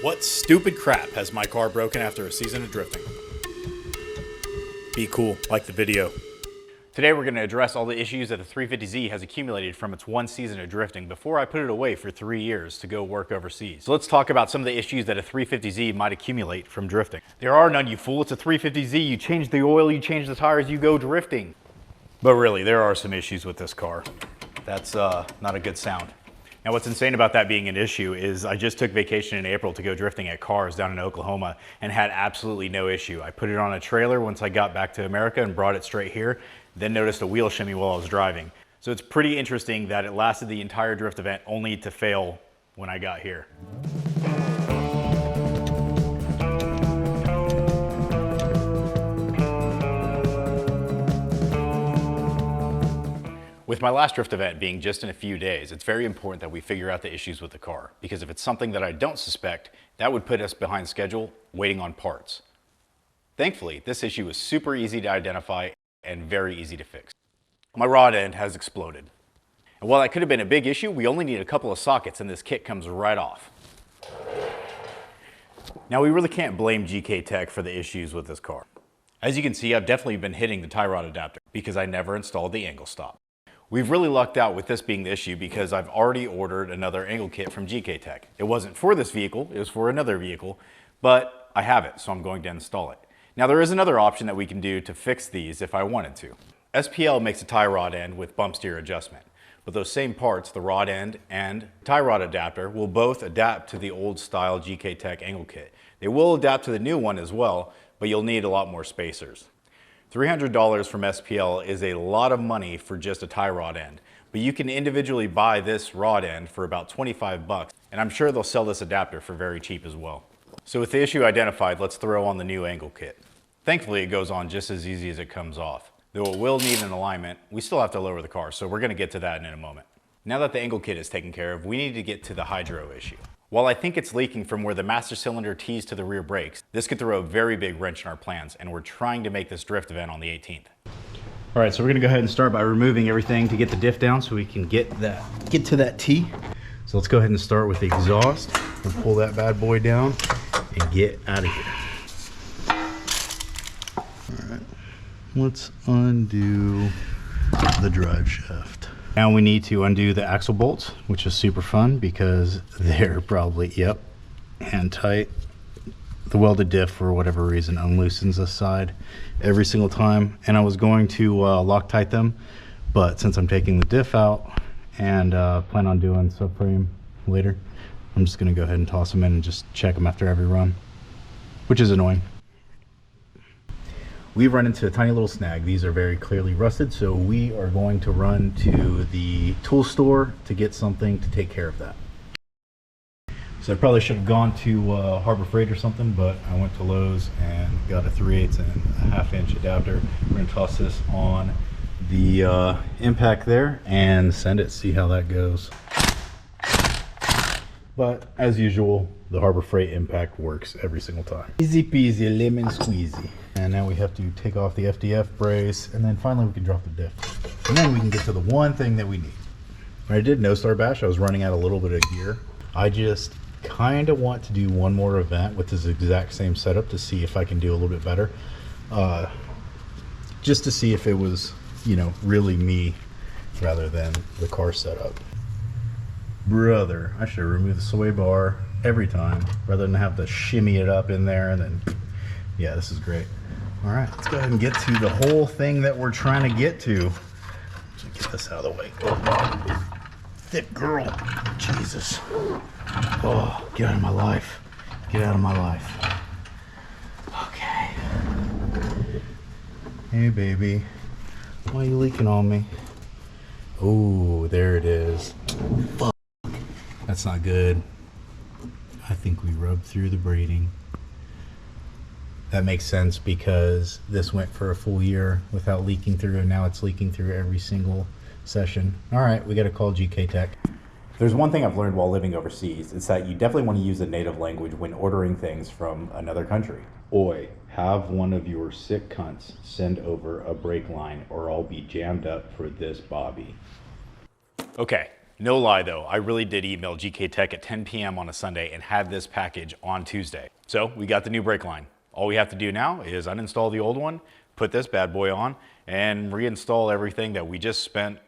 What stupid crap has my car broken after a season of drifting? Be cool, like the video. Today we're going to address all the issues that the 350Z has accumulated from its one season of drifting before I put it away for 3 years to go work overseas. So let's talk about some of the issues that a 350Z might accumulate from drifting. There are none, you fool. It's a 350Z. You change the oil, you change the tires, you go drifting. But really, there are some issues with this car. That's not a good sound. Now what's insane about that being an issue is I just took vacation in April to go drifting at cars down in Oklahoma and had absolutely no issue. I put it on a trailer once I got back to America and brought it straight here, then noticed a wheel shimmy while I was driving. So it's pretty interesting that it lasted the entire drift event only to fail when I got here. With my last drift event being just in a few days, it's very important that we figure out the issues with the car, because if it's something that I don't suspect, that would put us behind schedule waiting on parts. Thankfully, this issue is super easy to identify and very easy to fix. My rod end has exploded. And while that could have been a big issue, we only need a couple of sockets and this kit comes right off. Now we really can't blame GKTech for the issues with this car. As you can see, I've definitely been hitting the tie rod adapter because I never installed the angle stop. We've really lucked out with this being the issue because I've already ordered another angle kit from GKTech. It wasn't for this vehicle, it was for another vehicle, but I have it, so I'm going to install it. Now there is another option that we can do to fix these if I wanted to. SPL makes a tie rod end with bump steer adjustment, but those same parts, the rod end and tie rod adapter, will both adapt to the old style GKTech angle kit. They will adapt to the new one as well, but you'll need a lot more spacers. $300 from SPL is a lot of money for just a tie rod end, but you can individually buy this rod end for about 25 bucks, and I'm sure they'll sell this adapter for very cheap as well. So with the issue identified, let's throw on the new angle kit. Thankfully, it goes on just as easy as it comes off. Though it will need an alignment, we still have to lower the car, so we're gonna get to that in a moment. Now that the angle kit is taken care of, we need to get to the hydro issue. While I think it's leaking from where the master cylinder tees to the rear brakes, this could throw a very big wrench in our plans, and we're trying to make this drift event on the 18th. All right, so we're gonna go ahead and start by removing everything to get the diff down so we can get to that tee. So let's go ahead and start with the exhaust. We'll pull that bad boy down and get out of here. All right, let's undo the drive shaft. Now we need to undo the axle bolts, which is super fun because they're probably, yep, hand tight. The welded diff, for whatever reason, unloosens this side every single time. And I was going to Loctite them, but since I'm taking the diff out and plan on doing subframe later, I'm just gonna go ahead and toss them in and just check them after every run, which is annoying. We've run into a tiny little snag. These are very clearly rusted, so we are going to run to the tool store to get something to take care of that. So I probably should have gone to Harbor Freight or something, but I went to Lowe's and got a 3/8 and a 1/2 inch adapter. We're gonna toss this on the impact there and send it, see how that goes. But as usual, the Harbor Freight impact works every single time. Easy peasy, lemon squeezy. And now we have to take off the FDF brace, and then finally we can drop the diff. And then we can get to the one thing that we need. When I did No Star Bash, I was running out a little bit of gear. I just kind of want to do one more event with this exact same setup to see if I can do a little bit better. Just to see if it was, you know, really me rather than the car setup. Brother, I should remove the sway bar every time rather than have to shimmy it up in there and then, yeah, this is great. All right, let's go ahead and get to the whole thing that we're trying to get to. Let's get this out of the way. Oh, thick girl, Jesus. Oh, get out of my life. Get out of my life. Okay. Hey, baby. Why are you leaking on me? Oh, there it is. Fuck. That's not good. I think we rubbed through the braiding. That makes sense because this went for a full year without leaking through, and now it's leaking through every single session. All right, we got to call GKTech. There's one thing I've learned while living overseas. It's that you definitely want to use a native language when ordering things from another country. Oi, have one of your sick cunts send over a brake line or I'll be jammed up for this Bobby. Okay, No lie though, I really did email GKTech at 10 p.m. on a Sunday and had this package on Tuesday. So we got the new brake line. All we have to do now is uninstall the old one, put this bad boy on, and reinstall everything that we just spent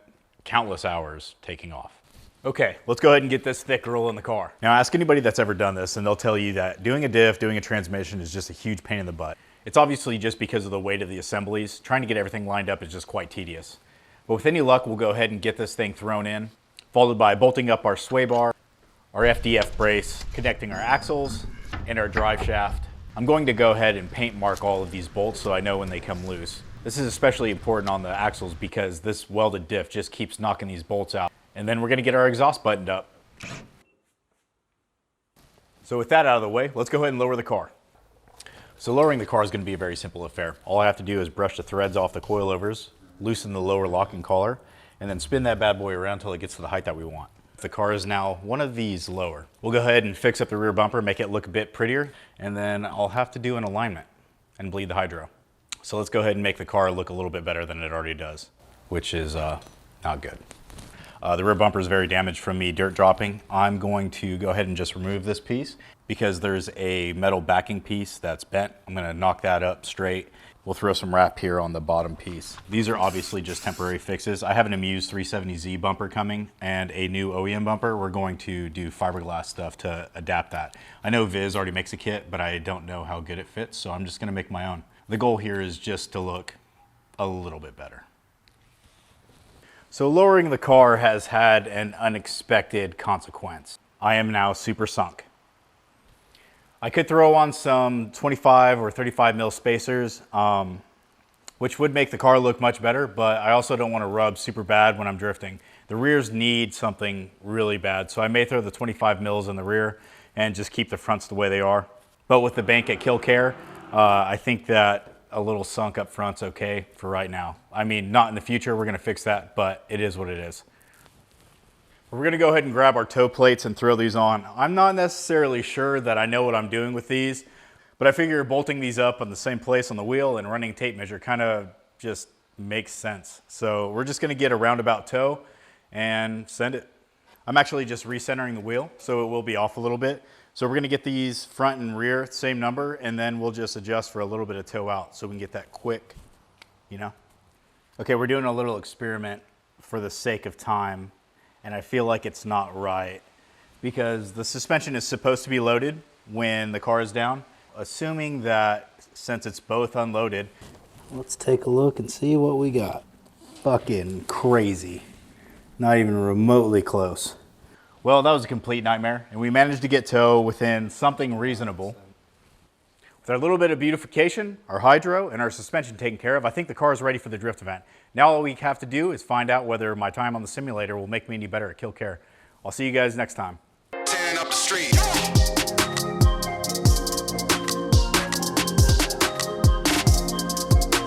countless hours taking off. Okay, let's go ahead and get this thick girl in the car. Now ask anybody that's ever done this and they'll tell you that doing a diff, doing a transmission is just a huge pain in the butt. It's obviously just because of the weight of the assemblies. Trying to get everything lined up is just quite tedious. But with any luck, we'll go ahead and get this thing thrown in, followed by bolting up our sway bar, our FDF brace, connecting our axles, and our drive shaft. I'm going to go ahead and paint mark all of these bolts so I know when they come loose. This is especially important on the axles because this welded diff just keeps knocking these bolts out. And then we're gonna get our exhaust buttoned up. So with that out of the way, let's go ahead and lower the car. So lowering the car is gonna be a very simple affair. All I have to do is brush the threads off the coilovers, loosen the lower locking collar, and then spin that bad boy around until it gets to the height that we want. The car is now one of these lower. We'll go ahead and fix up the rear bumper, make it look a bit prettier, and then I'll have to do an alignment and bleed the hydro. So let's go ahead and make the car look a little bit better than it already does, which is not good. The rear bumper is very damaged from me dirt dropping. I'm going to go ahead and just remove this piece because there's a metal backing piece that's bent. I'm gonna knock that up straight. We'll throw some wrap here on the bottom piece. These are obviously just temporary fixes. I have an Amuse 370Z bumper coming and a new OEM bumper. We're going to do fiberglass stuff to adapt that. I know Viz already makes a kit, but I don't know how good it fits, so I'm just gonna make my own. The goal here is just to look a little bit better. So lowering the car has had an unexpected consequence. I am now super sunk. I could throw on some 25 or 35 mil spacers, which would make the car look much better, but I also don't want to rub super bad when I'm drifting. The rears need something really bad, so I may throw the 25 mils in the rear and just keep the fronts the way they are. But with the bank at Kill Care, I think that a little sunk up front's okay for right now. I mean, not in the future, we're gonna fix that, but it is what it is. We're gonna go ahead and grab our toe plates and throw these on. I'm not necessarily sure that I know what I'm doing with these, but I figure bolting these up on the same place on the wheel and running a tape measure kind of just makes sense. So we're just gonna get a roundabout toe and send it. I'm actually just recentering the wheel, so it will be off a little bit. So we're gonna get these front and rear, same number, and then we'll just adjust for a little bit of toe out so we can get that quick, you know? Okay, we're doing a little experiment for the sake of time, and I feel like it's not right because the suspension is supposed to be loaded when the car is down, assuming that since it's both unloaded. Let's take a look and see what we got. Fucking crazy. Not even remotely close. Well, that was a complete nightmare, and we managed to get tow within something reasonable. With our little bit of beautification, our hydro, and our suspension taken care of, I think the car is ready for the drift event. Now all we have to do is find out whether my time on the simulator will make me any better at Kill Care. I'll see you guys next time. Tearing up the street.